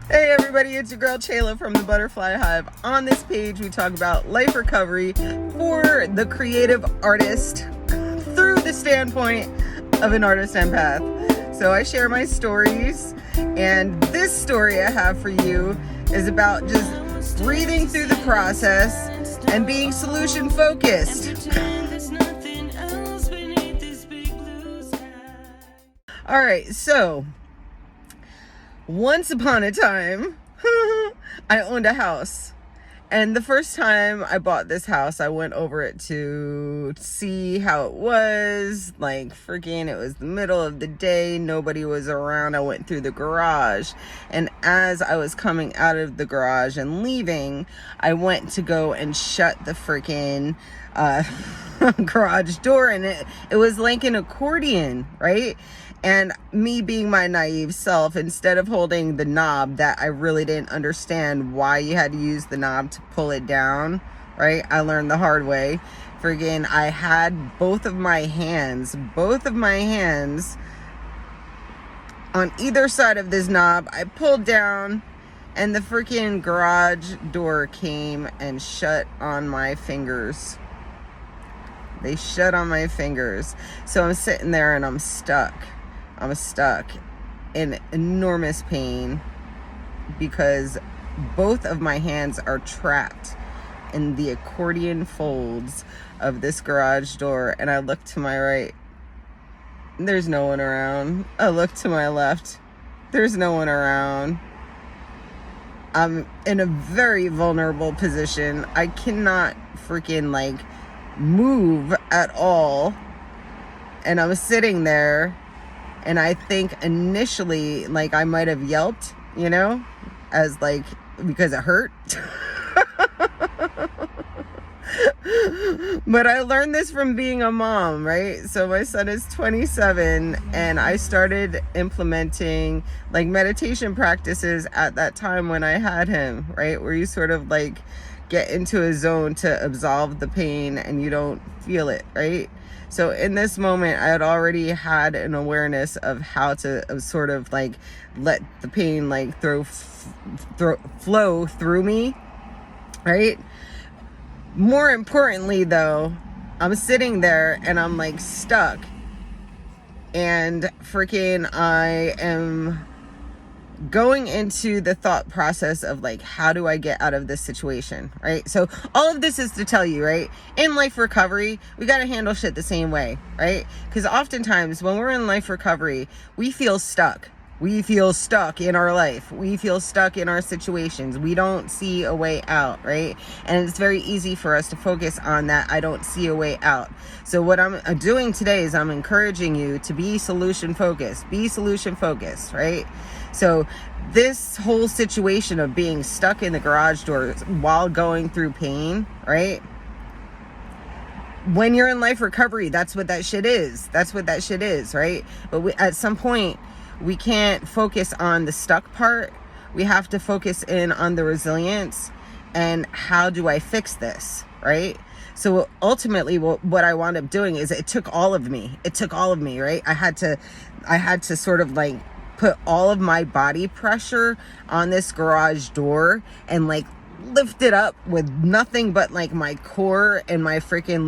Hey everybody, it's your girl Chayla from the Butterfly Hive. On this page, we talk about life recovery for the creative artist through the standpoint of an artist empath. So I share my stories, and this story I have for you is about just breathing through the process and being solution focused. All right, so once upon a time, I owned a house. And the first time I bought this house, I went over it to see how it was. Like, freaking, it was the middle of the day. Nobody was around. I went through the garage. And as I was coming out of the garage and leaving, I went to go and shut the freaking garage door. And it was like an accordion, right? And me being my naive self, instead of holding the knob that I really didn't understand why you had to use the knob to pull it down, right? I learned the hard way. Friggin', I had both of my hands on either side of this knob. I pulled down and the freaking garage door came and shut on my fingers. They shut on my fingers. So I'm sitting there and I'm stuck in enormous pain because both of my hands are trapped in the accordion folds of this garage door. And I look to my right, there's no one around. I look to my left, there's no one around. I'm in a very vulnerable position. I cannot freaking move at all. And I'm sitting there. And I think initially, I might have yelped, as because it hurt. But I learned this from being a mom, right? So my son is 27 and I started implementing meditation practices at that time when I had him, right? Where you sort of get into a zone to absolve the pain and you don't feel it, right? So in this moment, I had already had an awareness of how to sort of let the pain flow through me, right? More importantly though, I'm sitting there and I'm stuck, and freaking I am going into the thought process of how do I get out of this situation, right? So all of this is to tell you, right, in life recovery, we got to handle shit the same way, right? Because oftentimes when we're in life recovery, we feel stuck in our life, we feel stuck in our situations, we don't see a way out, right? And it's very easy for us to focus on that I don't see a way out. So what I'm doing today is I'm encouraging you to be solution focused, right? So this whole situation of being stuck in the garage door while going through pain, right? When you're in life recovery, that's what that shit is, right? But at some point, we can't focus on the stuck part. We have to focus in on the resilience and how do I fix this, right? So ultimately what I wound up doing is it took all of me, right? I had to sort of put all of my body pressure on this garage door and lift it up with nothing but my core and my freaking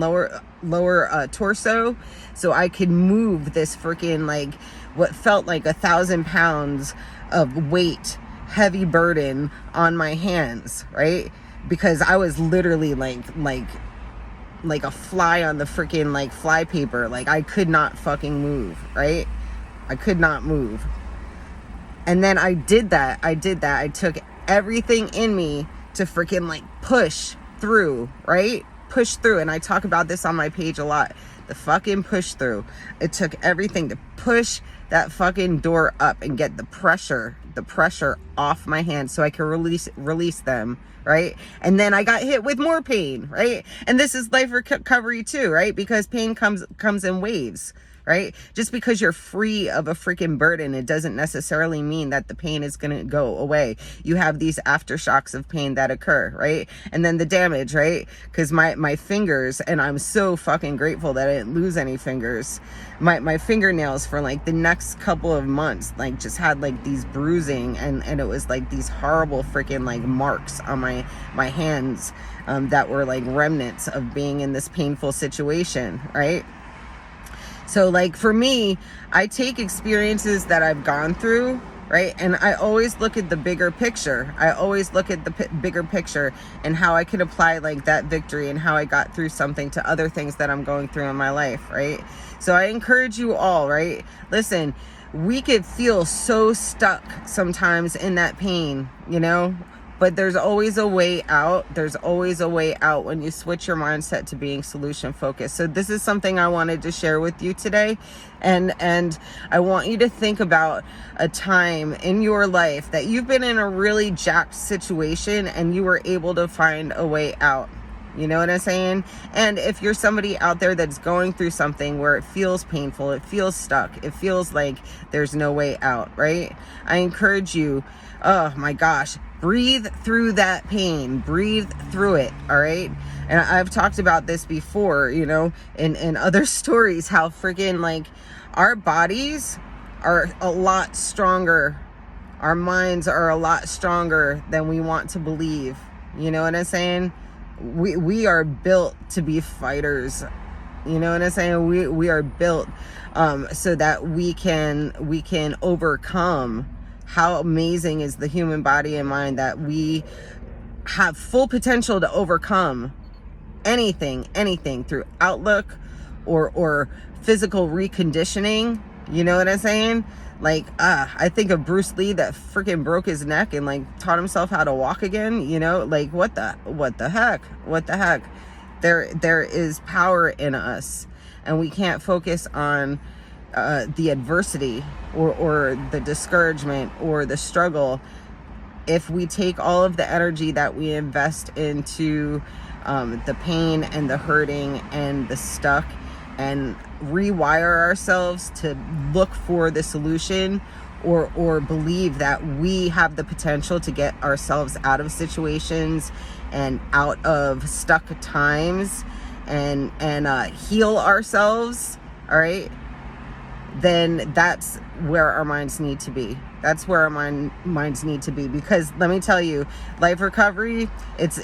lower torso, so I could move this freaking what felt like 1,000 pounds of weight, heavy burden on my hands, right? Because I was literally like a fly on the freaking fly paper. I could not fucking move, right? I could not move. And then I did that. I took everything in me to freaking push through, right? Push through. And I talk about this on my page a lot. The fucking push through. It took everything to push that fucking door up and get the pressure off my hands so I could release them, right? And then I got hit with more pain, right? And this is life recovery too, right? Because pain comes in waves, right? Just because you're free of a freaking burden, it doesn't necessarily mean that the pain is going to go away. You have these aftershocks of pain that occur, right? And then the damage, right? Because my fingers, and I'm so fucking grateful that I didn't lose any fingers. My fingernails for like the next couple of months, like just had like these bruising, and it was like these horrible freaking like marks on my hands that were like remnants of being in this painful situation, right? So like for me, I take experiences that I've gone through, right? And I always look at the bigger picture. I always look at the bigger picture and how I can apply like that victory and how I got through something to other things that I'm going through in my life, right? So I encourage you all, right? Listen, we could feel so stuck sometimes in that pain, you know? But there's always a way out. There's always a way out when you switch your mindset to being solution focused. So this is something I wanted to share with you today. And I want you to think about a time in your life that you've been in a really jacked situation and you were able to find a way out. You know what I'm saying? And if you're somebody out there that's going through something where it feels painful, it feels stuck, it feels like there's no way out, right? I encourage you, oh my gosh, breathe through that pain, breathe through it, all right? And I've talked about this before, you know, in other stories, how freaking like our bodies are a lot stronger. Our minds are a lot stronger than we want to believe. You know what I'm saying? We are built to be fighters. You know what I'm saying? We are built so that we can overcome. How amazing is the human body and mind that we have full potential to overcome anything through outlook or physical reconditioning. You know what I'm saying? Like, I think of Bruce Lee that freaking broke his neck and like taught himself how to walk again, you know, like what the heck? There is power in us, and we can't focus on the adversity or the discouragement or the struggle if we take all of the energy that we invest into the pain and the hurting and the stuck and rewire ourselves to look for the solution or believe that we have the potential to get ourselves out of situations and out of stuck times and heal ourselves, all right? Then that's where our minds need to be. That's where our minds need to be, because let me tell you, life recovery, it's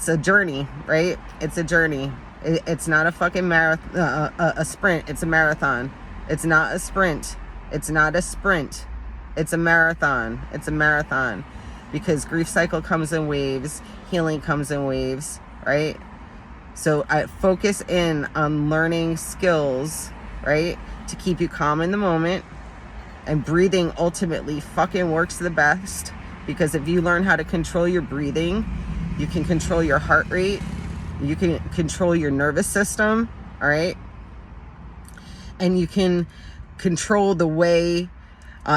a journey, right? It's a journey. It's not a fucking marathon, a sprint. It's a marathon. It's not a sprint. It's not a sprint. It's a marathon. It's a marathon, because grief cycle comes in waves, healing comes in waves, right? So I focus in on learning skills, right, to keep you calm in the moment. And breathing ultimately fucking works the best, because if you learn how to control your breathing, you can control your heart rate, you can control your nervous system, all right? And you can control the way,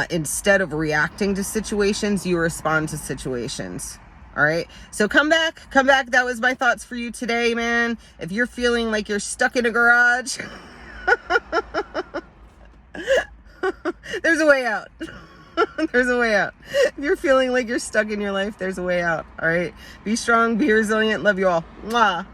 instead of reacting to situations, you respond to situations. All right. So come back. That was my thoughts for you today, man. If you're feeling like you're stuck in a garage, there's a way out. There's a way out. If you're feeling like you're stuck in your life, there's a way out. All right. Be strong, be resilient. Love you all. Mwah.